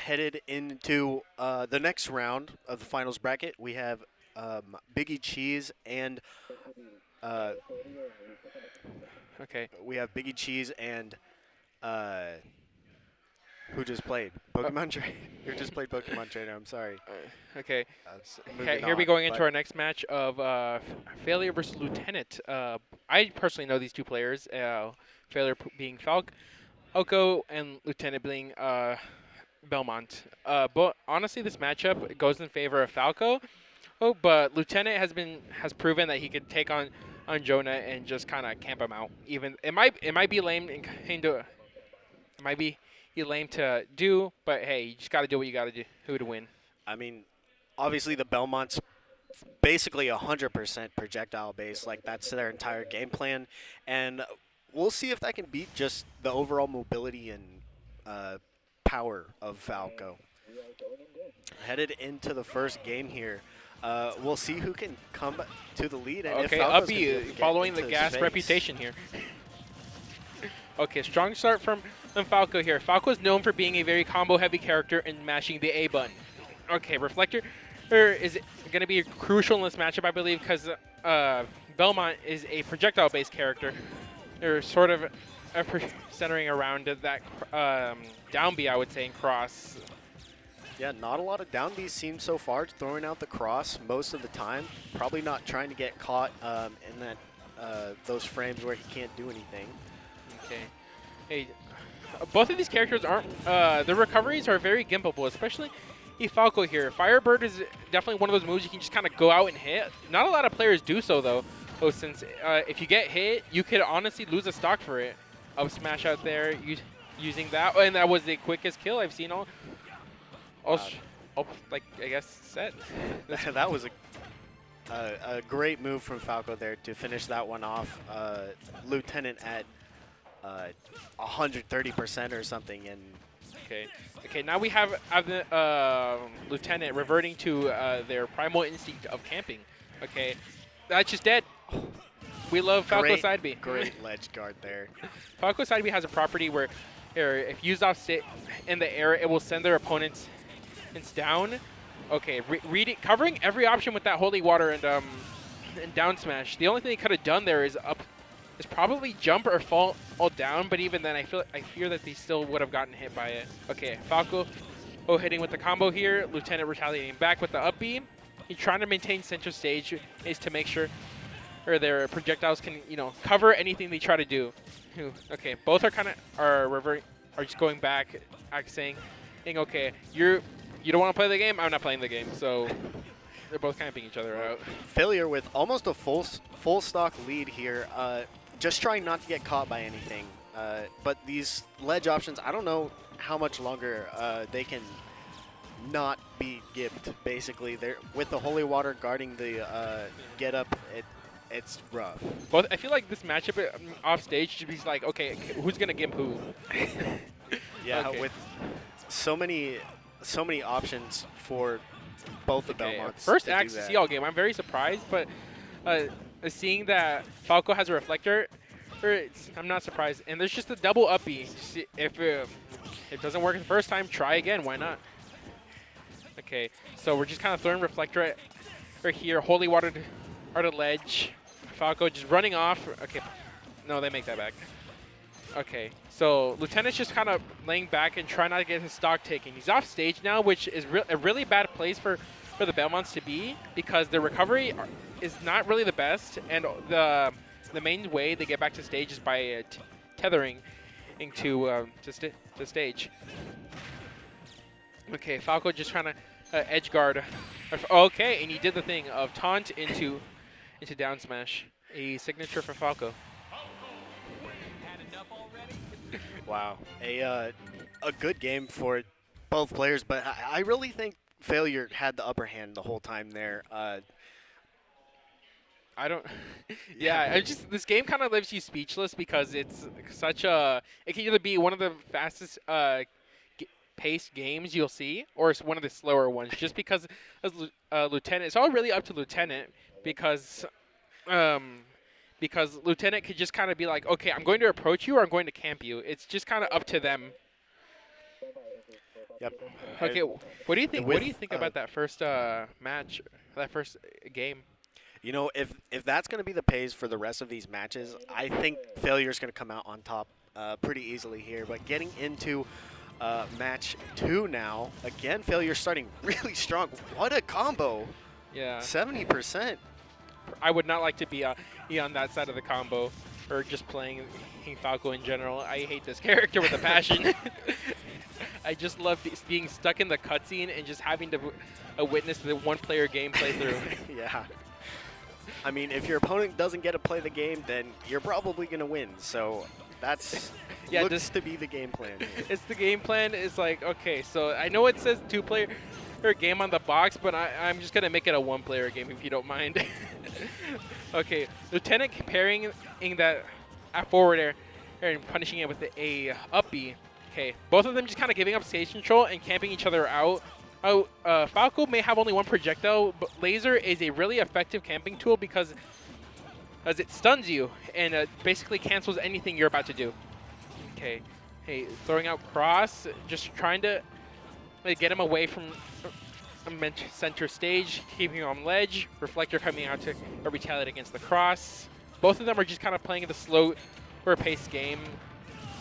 headed into the next round of the finals bracket. We have Biggie Cheese and uh, Okay. uh, who just played Uh, Pokemon Trainer. Who just played Pokemon Trainer? I'm sorry. okay. Uh, Okay, moving here we on, going into but our next match of Failure versus Lieutenant. I personally know these two players. Failure being Falco and Lieutenant being Belmont. But honestly, this matchup goes in favor of Falco. Oh, but Lieutenant has proven that he could take on Jonah and just kind of camp him out. Even it might be lame and kind of it might be lame to do, but hey, you just got to do what you got to do who to win. I mean, obviously the Belmonts basically 100% projectile based. Like that's their entire game plan, and we'll see if that can beat just the overall mobility and uh, power of Falco. Headed into the first game here, we'll see who can come to the lead and if Okay, Falco's going to be Uppy able to get following the into his gas face. reputation here. Okay, strong start from Falco here. Falco is known for being a very combo-heavy character and mashing the A button. Okay, Reflector is going to be crucial in this matchup, I believe, because Belmont is a projectile-based character. They're sort of centering around that down B, I would say, in cross. Yeah, not a lot of down Bs seen so far, throwing out the cross most of the time. Probably not trying to get caught in that those frames where he can't do anything. Okay. Hey, both of these characters aren't. The recoveries are very gimpable, especially Falco here. Firebird is definitely one of those moves you can just kind of go out and hit. Not a lot of players do so though. Oh, since if you get hit, you could honestly lose a stock for it. Up smash out there using that, and that was the quickest kill I've seen all, Wow, all like I guess set. that was a great move from Falco there to finish that one off. Lieutenant at 130% or something, and Okay. Okay. Now we have the lieutenant reverting to their primal instinct of camping. Okay. That's just dead. We love Falco great, side B. great ledge guard there. Falco side B has a property where, if used off in the air, it will send their opponents down. Okay. Reading, covering every option with that holy water and down smash. The only thing they could have done there is probably jump or fall down, but even then, I fear that they still would have gotten hit by it. Okay, Falco, hitting with the combo here. Lieutenant retaliating back with the up B. He's trying to maintain center stage is to make sure or their projectiles can cover anything they try to do. Okay, both are are just going back, saying, okay, you don't want to play the game. I'm not playing the game, so. They're both camping each other out. Failure with almost a full stock lead here. Just trying not to get caught by anything. But these ledge options, I don't know how much longer they can not be gimped. Basically, they're with the holy water guarding the get up. It's rough. Both. I feel like this matchup off stage should be like, okay, who's gonna gimp who? Yeah, Okay. with so many options for both the Okay. Belmonts First to do act that. CL game. I'm very surprised, but seeing that Falco has a reflector, I'm not surprised. And there's just a double up B. If it doesn't work the first time, try again. Why not? Okay, so we're just kind of throwing reflector right here. Holy water to ledge. Falco just running off. Okay, no, they make that back. Okay, so Lieutenant's just kind of laying back and trying not to get his stock taken. He's off stage now, which is a really bad place for the Belmonts to be because their recovery is not really the best, and the main way they get back to stage is by tethering into to stage. Okay, Falco just trying to edge guard. Okay, and he did the thing of taunt into down smash, a signature for Falco. Wow, a good game for both players, but I really think Failure had the upper hand the whole time there. I don't. Yeah, I just this game kind of leaves you speechless because it's such a. It can either be one of the fastest paced games you'll see, or it's one of the slower ones. Just because as Lieutenant, it's all really up to Lieutenant because um, Lieutenant could just kind of be like, okay, I'm going to approach you or I'm going to camp you. It's just kind of up to them. Yep. Okay, what do you think? What do you With think about that first match, that first game? you know, if that's going to be the pace for the rest of these matches, I think Failure's going to come out on top pretty easily here. But getting into match 2 now, again, Failure starting really strong. What a combo! Yeah, 70%. I would not like to be on that side of the combo, or just playing Falco in general. I hate this character with a passion. I just love being stuck in the cutscene and just having to witness the one-player game play through. Yeah. I mean, if your opponent doesn't get to play the game, then you're probably going to win. So that's Yeah, looks to be the game plan here. It's the game plan. It's like, okay, so I know it says two-player game on the box, but I'm just gonna make it a one-player game if you don't mind. Okay, Lieutenant parrying that at forward air and punishing it with a up B. Okay, both of them just kind of giving up stage control and camping each other out. Oh, Falco may have only one projectile, but Laser is a really effective camping tool because as it stuns you and basically cancels anything you're about to do. Okay, hey, throwing out cross, just trying to get him away from center stage, keeping him on ledge. Reflector coming out to retaliate against the cross. Both of them are just kind of playing the slow or paced game.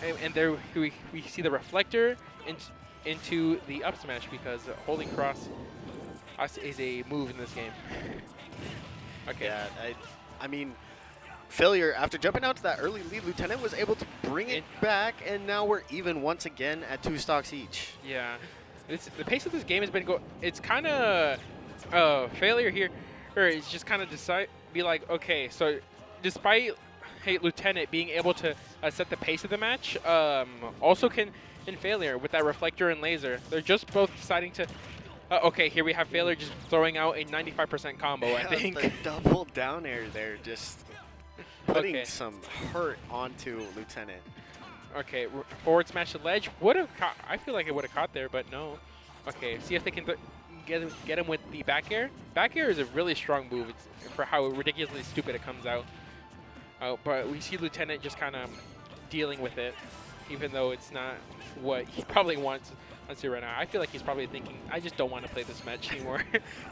And there we see the Reflector into the up smash because holding cross is a move in this game. Okay. Yeah, I mean, Failure, after jumping out to that early lead, Lieutenant was able to bring it back, and now we're even once again at 2 stocks each. Yeah. The pace of this game has been it's kind of Failure here, or it's just kind of be like, okay, so despite Lieutenant being able to set the pace of the match, also can in Failure with that Reflector and Laser. They're just both deciding to. Okay, here we have Failure just throwing out a 95% combo. Yeah, I think the double down air there, just putting some hurt onto Lieutenant. Okay, forward smash to ledge. Would have caught. I feel like it would have caught there, but no. Okay, see if they can get him with the back air. Back air is a really strong move for how ridiculously stupid it comes out. But we see Lieutenant just kind of dealing with it, even though it's not what he probably wants to right now. I feel like he's probably thinking, I just don't want to play this match anymore.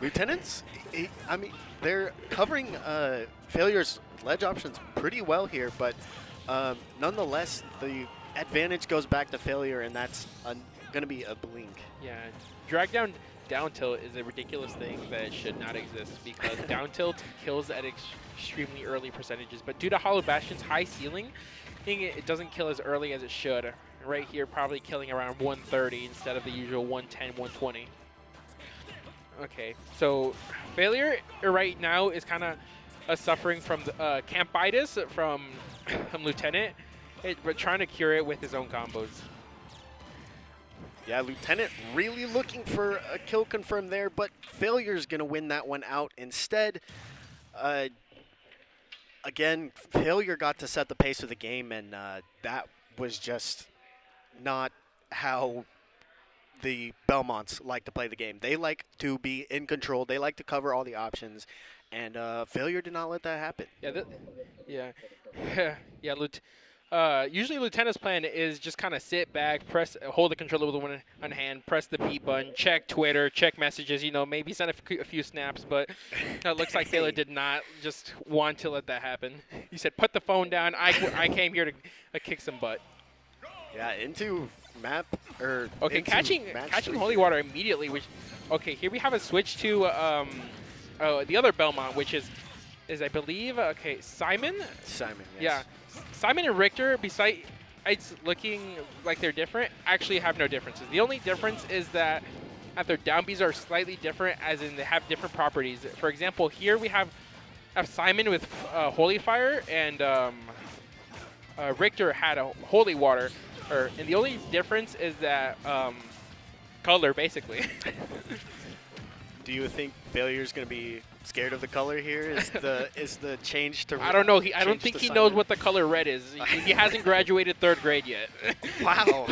Lieutenants, I mean, they're covering Failure's ledge options pretty well here, but nonetheless, the advantage goes back to Failure, and that's going to be a blink. Yeah, drag down tilt is a ridiculous thing that should not exist because down tilt kills at extremely early percentages, but due to Hollow Bastion's high ceiling, it doesn't kill as early as it should. Right here, probably killing around 130 instead of the usual 110, 120. Okay, so Failure right now is kind of suffering from the campitis from Lieutenant, but trying to cure it with his own combos. Yeah, Lieutenant really looking for a kill confirm there, but Failure's going to win that one out instead. Again, Failure got to set the pace of the game, and that was just not how the Belmonts like to play the game. They like to be in control. They like to cover all the options, and Failure did not let that happen. Yeah, usually Lieutenant's plan is just kind of sit back, hold the controller with one hand, press the B button, check Twitter, check messages, maybe send a few snaps, but it looks like Failure did not just want to let that happen. He said, put the phone down, I came here to kick some butt. Yeah, into map, or okay, catching Holy Water immediately, okay, here we have a switch to the other Belmont, which is I believe, okay, Simon? Simon, yes. Yeah. Simon and Richter, besides looking like they're different, actually have no differences. The only difference is that their down Bs are slightly different, as in they have different properties. For example, here we have Simon with Holy Fire, and Richter had a Holy Water. And the only difference is that color, basically. Do you think Failure's going to be scared of the color here? Is the change to? I don't know. I don't think he knows what the color red is. He hasn't graduated 3rd grade yet. Wow,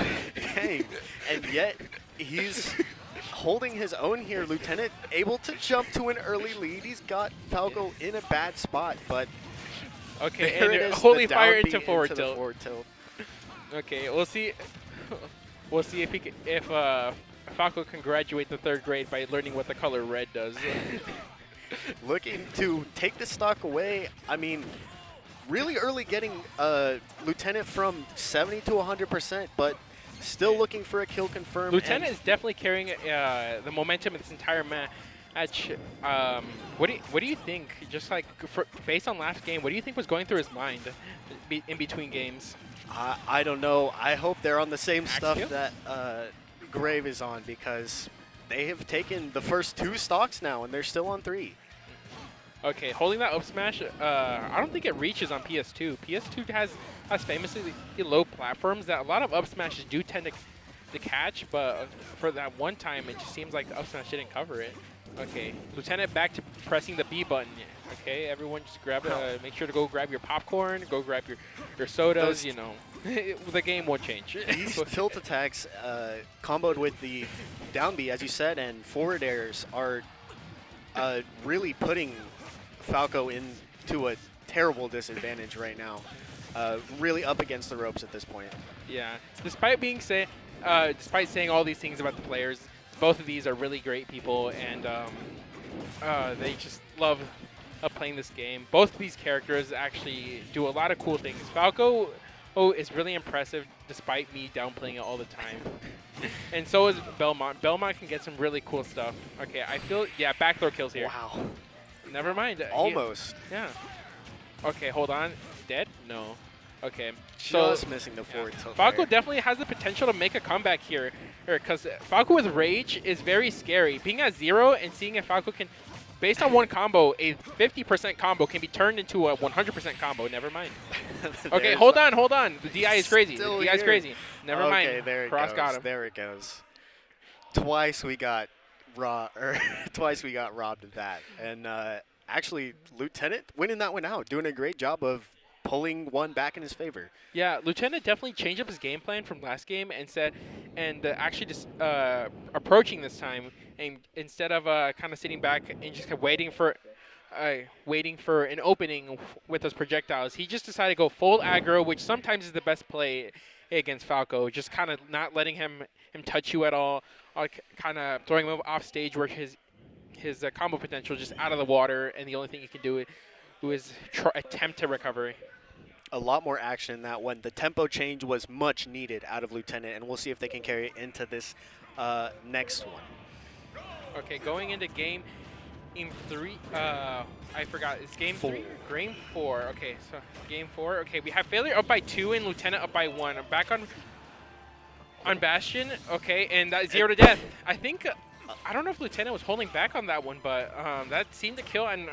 dang! And yet he's holding his own here. Lieutenant able to jump to an early lead. He's got Falco in a bad spot, but okay, there and it is, Holy the Fire down into B forward the tilt. Okay, we'll see. We'll see if Falco can graduate the 3rd grade by learning what the color red does. Looking to take the stock away. I mean, really early getting Lieutenant from 70 to 100%, but still looking for a kill confirm. Lieutenant is definitely carrying the momentum of this entire match. What do you think? Just like based on last game, what do you think was going through his mind in between games? I don't know. I hope they're on the same stuff kill? that Grave is on, because they have taken the first 2 stocks now, and they're still on 3. Okay, holding that up smash, I don't think it reaches on PS2. PS2 has famously low platforms that a lot of up smashes do tend to catch, but for that one time, it just seems like the up smash didn't cover it. Okay, Lieutenant back to pressing the B button. Okay, everyone just grab make sure to go grab your popcorn, go grab your sodas, you know. The game won't change. These tilt attacks comboed with the down B, as you said, and forward airs are really putting Falco into a terrible disadvantage right now. Really up against the ropes at this point. Yeah, despite saying all these things about the players, both of these are really great people, and they just love playing this game. Both of these characters actually do a lot of cool things. Falco is really impressive despite me downplaying it all the time. And so is Belmont. Belmont can get some really cool stuff. Okay, I feel, yeah, backdoor kills here. Wow. Never mind. Almost. Yeah. Okay, hold on. Dead? No. Okay. Just missing the forward tilt. Falco definitely has the potential to make a comeback here, because Falco with Rage is very scary. Being at 0 and seeing if Falco can, based on one combo, a 50% combo can be turned into a 100% combo. Never mind. Okay, hold on. The DI is crazy. The DI is crazy. Never mind. Okay, there it Cross goes. got him. There it goes. Twice we got twice we got robbed of that. And actually, Lieutenant winning that one out, doing a great job of pulling one back in his favor. Yeah, Lieutenant definitely changed up his game plan from last game and actually just approaching this time, and instead of kind of sitting back and just waiting for an opening with those projectiles, he just decided to go full aggro, which sometimes is the best play against Falco. Just kind of not letting him touch you at all, kind of throwing him off stage where his combo potential just out of the water, and the only thing he can do is attempt to recover. A lot more action in that one. The tempo change was much needed out of Lieutenant, and we'll see if they can carry it into this next one. Okay, going into game 3. I forgot. It's game 3? Game 4. Okay, so game 4. Okay, we have Failure up by 2 and Lieutenant up by 1. I'm back on Bastion. Okay, and that 0 to death. I think, I don't know if Lieutenant was holding back on that one, but that seemed to kill an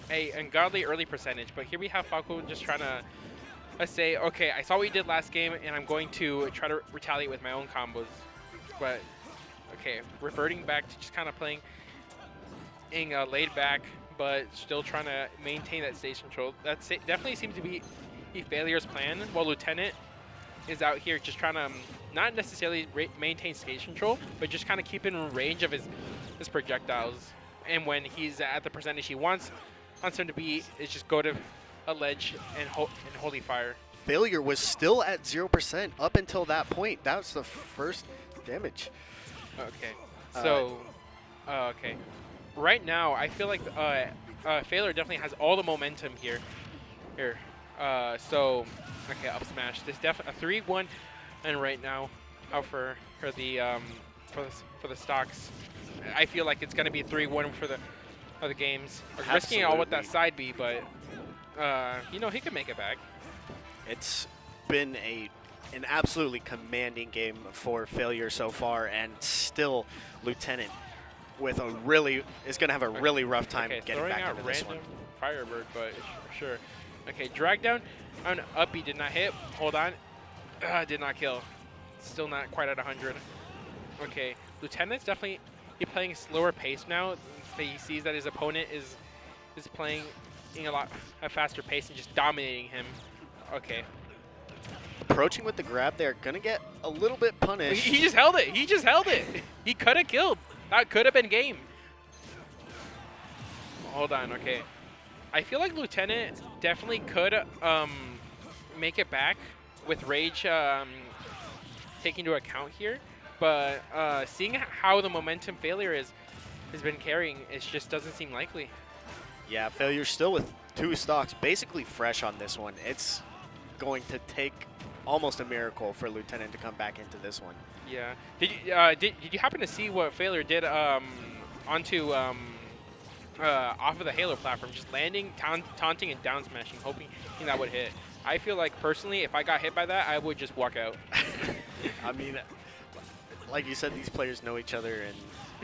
ungodly early percentage. But here we have Falco just trying to say, okay, I saw what you did last game, and I'm going to try to retaliate with my own combos. But, okay, reverting back to just kind of playing laid back, but still trying to maintain that stage control. That definitely seems to be Failure's plan, while Lieutenant is out here just trying to not necessarily maintain stage control, but just kind of keep in range of his projectiles. And when he's at the percentage he wants him to be, is just go to a ledge and Holy Fire. Failure was still at 0% up until that point. That was the first damage. Okay. So, okay. Right now, I feel like Failure definitely has all the momentum here. So, okay, up smash. This definitely a 3-1, and right now, out for the stocks. I feel like it's gonna be 3-1 for the games. Risking all with that side B, but you know, he can make it back. It's been an absolutely commanding game for Failure so far, and still Lieutenant with is going to have a really rough time getting back into this one. Firebird, but sure. Okay, drag down on up B did not hit. Hold on. Did not kill. Still not quite at 100. Okay, Lieutenant's definitely playing a slower pace now. He sees that his opponent is playing in a faster pace and just dominating him. Okay. Approaching with the grab there, gonna get a little bit punished. He just held it. He could have killed. That could have been game. Hold on, okay. I feel like Lieutenant definitely could make it back with Rage taking into account here. But seeing how the momentum failure has been carrying, it just doesn't seem likely. Yeah, failure still with 2 stocks, basically fresh on this one. It's going to take almost a miracle for Lieutenant to come back into this one. Yeah. Did you happen to see what failure did onto off of the Halo platform, just landing, taunting, and down smashing, hoping that would hit? I feel like personally, if I got hit by that, I would just walk out. I mean, like you said, these players know each other, and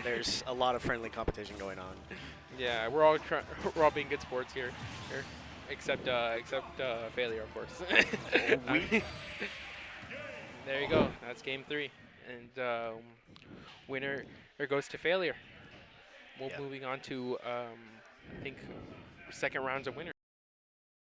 there's a lot of friendly competition going on. Yeah, we're all we're all being good sports here, except failure, of course. We There you go. That's game 3, and winner goes to failure. We're Yeah. moving on to I think second rounds of winners.